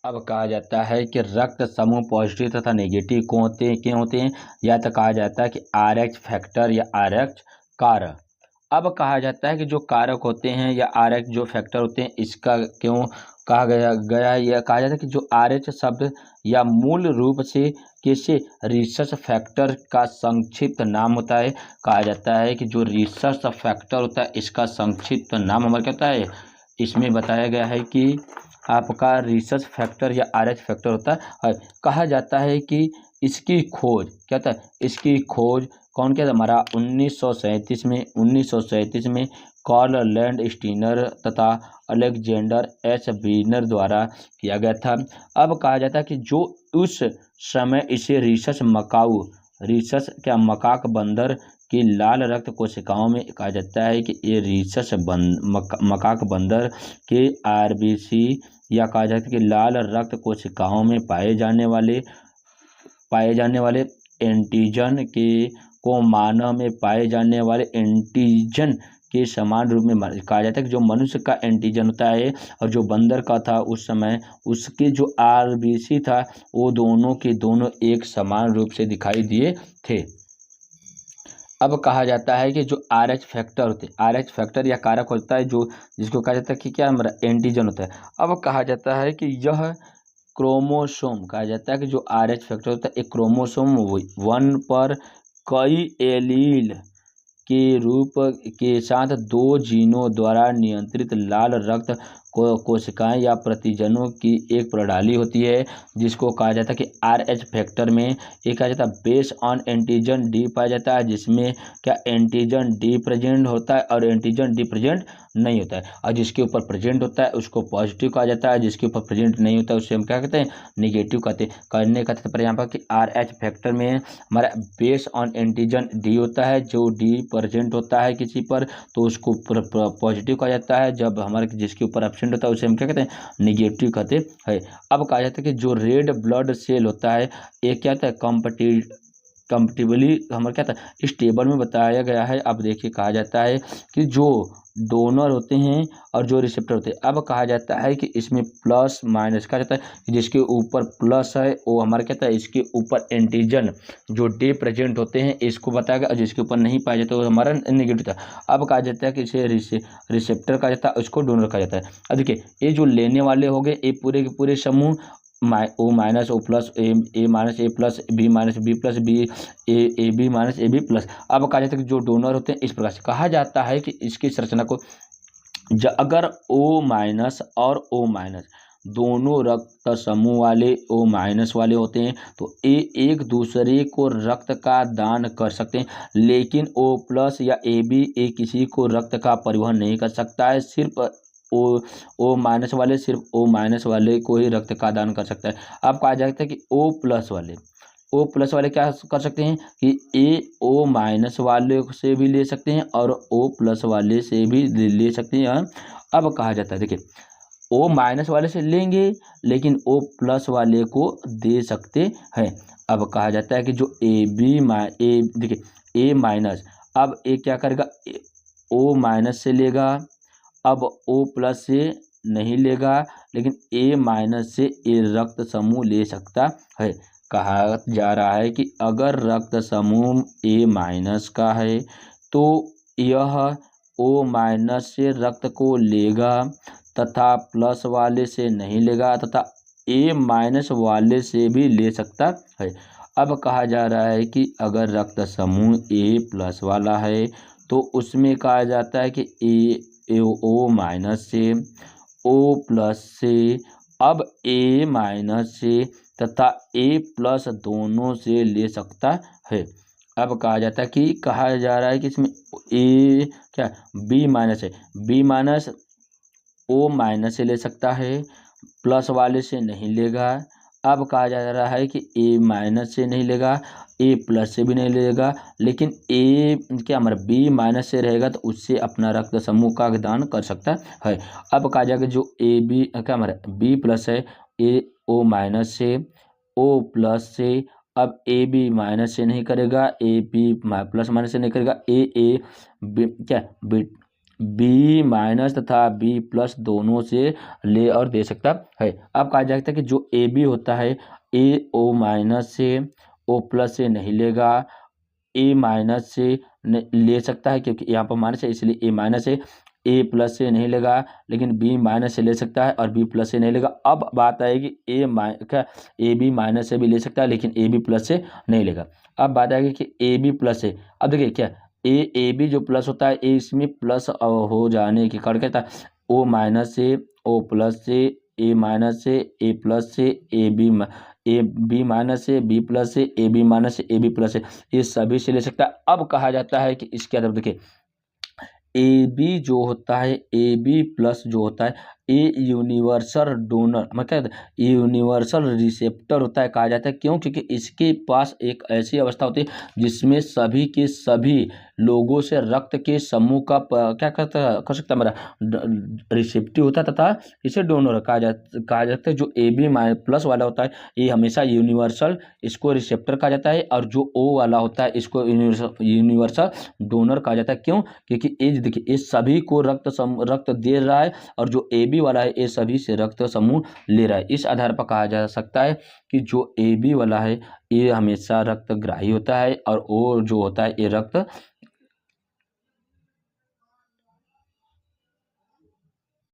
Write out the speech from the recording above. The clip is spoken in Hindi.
अब कहा जाता है कि रक्त समूह पॉजिटिव तथा नेगेटिव क्यों होते हैं, या तो कहा जाता है कि RH फैक्टर या RH कारक। अब कहा जाता है कि जो कारक होते हैं या RH जो फैक्टर होते हैं, इसका क्यों कहा गया है, यह कहा जाता है कि जो RH शब्द या मूल रूप से किसी रिसर्च फैक्टर का संक्षिप्त नाम होता है। कहा जाता है कि जो रिसर्च फैक्टर होता है इसका संक्षिप्त नाम हमारा क्या होता है, इसमें बताया गया है कि आपका रिसर्च फैक्टर या RH फैक्टर होता है। कहा जाता है कि इसकी खोज क्या होता है, इसकी खोज कौन किया था हमारा 1937 में कार्ल लैंडस्टीनर तथा अलेक्जेंडर एच वीनर द्वारा किया गया था। अब कहा जाता है कि जो उस समय इसे रिसर्च क्या मकाक बंदर की लाल रक्त कोशिकाओं में कहा जाता है कि ये रिसर्च मकाक बंदर के RBC या कहा जाता है कि लाल रक्त कोशिकाओं में पाए जाने वाले एंटीजन के को मानव में पाए जाने वाले एंटीजन के समान रूप में कहा जाता है कि जो मनुष्य का एंटीजन होता है और जो बंदर का था उस समय उसके जो RBC था वो दोनों के दोनों एक समान रूप से दिखाई दिए थे। अब कहा जाता है कि जो RH फैक्टर होते हैं, RH फैक्टर या कारक होता है जो जिसको कहा जाता है कि क्या हमारा एंटीजन होता है। अब कहा जाता है कि यह क्रोमोसोम कहा जाता है कि जो RH फैक्टर होता है एक क्रोमोसोम 1 पर कई एलील के रूप के साथ 2 जीनों द्वारा नियंत्रित लाल रक्त कोशिकाएं या प्रतिजनों की एक प्रणाली होती है, जिसको कहा जाता है कि RH फैक्टर में एक कहा जाता है बेस ऑन एंटीजन डी पाया जाता है, जिसमें क्या एंटीजन डी प्रेजेंट होता है और एंटीजन डी प्रेजेंट नहीं होता है, और जिसके ऊपर प्रेजेंट होता है उसको पॉजिटिव कहा जाता है, जिसके ऊपर प्रेजेंट नहीं होता है उससे हम क्या कहते हैं, निगेटिव कहते हैं। करने का पर यहाँ पर कि RH फैक्टर में हमारा बेस ऑन एंटीजन डी होता है, जो डी प्रेजेंट होता है किसी पर तो उसको पॉजिटिव कहा जाता है, जब हमारे जिसके ऊपर एब्सेंट होता है उसे हम क्या कहते हैं, निगेटिव कहते हैं। अब कहा जाता है कि जो रेड ब्लड सेल होता है ये क्या होता है, कंपेटिबली हमारा क्या था स्टेबल में बताया गया है। अब देखिए कहा जाता है कि जो डोनर होते हैं और जो रिसेप्टर होते हैं, अब कहा जाता है कि इसमें प्लस माइनस कहा जाता है, जिसके ऊपर प्लस है वो हमारा क्या था इसके ऊपर एंटीजन जो डे प्रेजेंट होते हैं इसको बताया गया, और जिसके ऊपर नहीं पाया जाता वो हमारा नेगेटिव था। अब कहा जाता है कि इसे रिसेप्टर कहा जाता है, उसको डोनर कहा जाता है। अब देखिए ये जो लेने वाले हो गए ये पूरे के पूरे समूह O minus O plus A minus A plus B minus B plus B A B minus A B plus. अब कहा जाता है कि जो डोनर होते हैं इस प्रकार से कहा जाता है कि इसकी संरचना को अगर O माइनस और O माइनस दोनों रक्त समूह वाले O माइनस वाले होते हैं तो ये एक दूसरे को रक्त का दान कर सकते हैं, लेकिन O प्लस या ए किसी को रक्त का परिवहन नहीं कर सकता है, सिर्फ ओ माइनस वाले सिर्फ O माइनस वाले को ही रक्त का दान कर सकता है। अब कहा जाता है कि O प्लस वाले क्या कर सकते हैं कि O माइनस वाले से भी ले सकते हैं और O प्लस वाले से भी ले सकते हैं। अब कहा जाता है देखिए O माइनस वाले से लेंगे लेकिन O प्लस वाले को दे सकते हैं। अब कहा जाता है कि जो देखिए A माइनस अब A क्या करेगा, O माइनस से लेगा, अब O प्लस से नहीं लेगा, लेकिन A माइनस से A रक्त समूह ले सकता है। कहा जा रहा है कि अगर रक्त समूह A माइनस का है तो यह O माइनस से रक्त को लेगा तथा प्लस वाले से नहीं लेगा तथा A माइनस वाले से भी ले सकता है। अब कहा जा रहा है कि अगर रक्त समूह A प्लस वाला है तो उसमें कहा जाता है कि O माइनस से O प्लस से अब A माइनस से तथा A प्लस दोनों से ले सकता है। अब कहा जाता है कि कहा जा रहा है कि इसमें A क्या B माइनस है, B माइनस O माइनस से ले सकता है, प्लस वाले से नहीं लेगा। अब कहा जा रहा है कि A माइनस से नहीं लेगा, A प्लस से भी नहीं लेगा, लेकिन A क्या हमारा B माइनस से रहेगा तो उससे अपना रक्त समूह का दान कर सकता है। अब कहा जाएगा जो AB क्या हमारा B प्लस है O माइनस से O प्लस से अब AB माइनस से नहीं करेगा, AB प्लस माइनस से नहीं करेगा, A क्या बी माइनस तथा बी प्लस दोनों से ले और दे सकता है। अब कहा जाता है कि जो ए बी होता है ए ओ माइनस से ओ प्लस से नहीं लेगा, ए माइनस से ले सकता है क्योंकि यहाँ पर माइनस है इसलिए ए माइनस से, ए प्लस से नहीं लेगा लेकिन बी माइनस से ले सकता है और बी प्लस से नहीं लेगा। अब बात आएगी ए बी माइनस से भी ले सकता है लेकिन ए बी प्लस से नहीं लेगा। अब बात आएगी कि ए बी प्लस से, अब देखिए क्या ए बी जो प्लस होता है ए इसमें प्लस हो जाने के कारण कहता है ओ माइनस से ओ प्लस से ए माइनस से ए प्लस से ए बी माइनस से बी प्लस से ए बी माइनस से ए बी प्लस से, ये सभी से ले सकता है। अब कहा जाता है कि इसके अंदर देखिए ए बी जो होता है ए बी प्लस जो होता है ए यूनिवर्सल डोनर मतलब ये यूनिवर्सल रिसेप्टर होता है कहा जाता है। क्यों? क्योंकि इसके पास एक ऐसी अवस्था होती है जिसमें सभी के सभी लोगों से रक्त के समूह का क्या कर सकता है मेरा रिसेप्टिव होता है तथा इसे डोनर कहा जाता है। जो ए बी प्लस वाला होता है ये हमेशा यूनिवर्सल इसको रिसेप्टर कहा जाता है और जो ओ वाला होता है इसको यूनिवर्सल डोनर कहा जाता है। क्यों? क्योंकि ये देखिए ये सभी को रक्त दे रहा है और जो ए बी वाला है ये सभी से रक्त समूह ले रहा है। इस आधार पर कहा जा सकता है कि जो ए बी वाला है ये हमेशा रक्तग्राही होता है और ओ जो होता है ये रक्त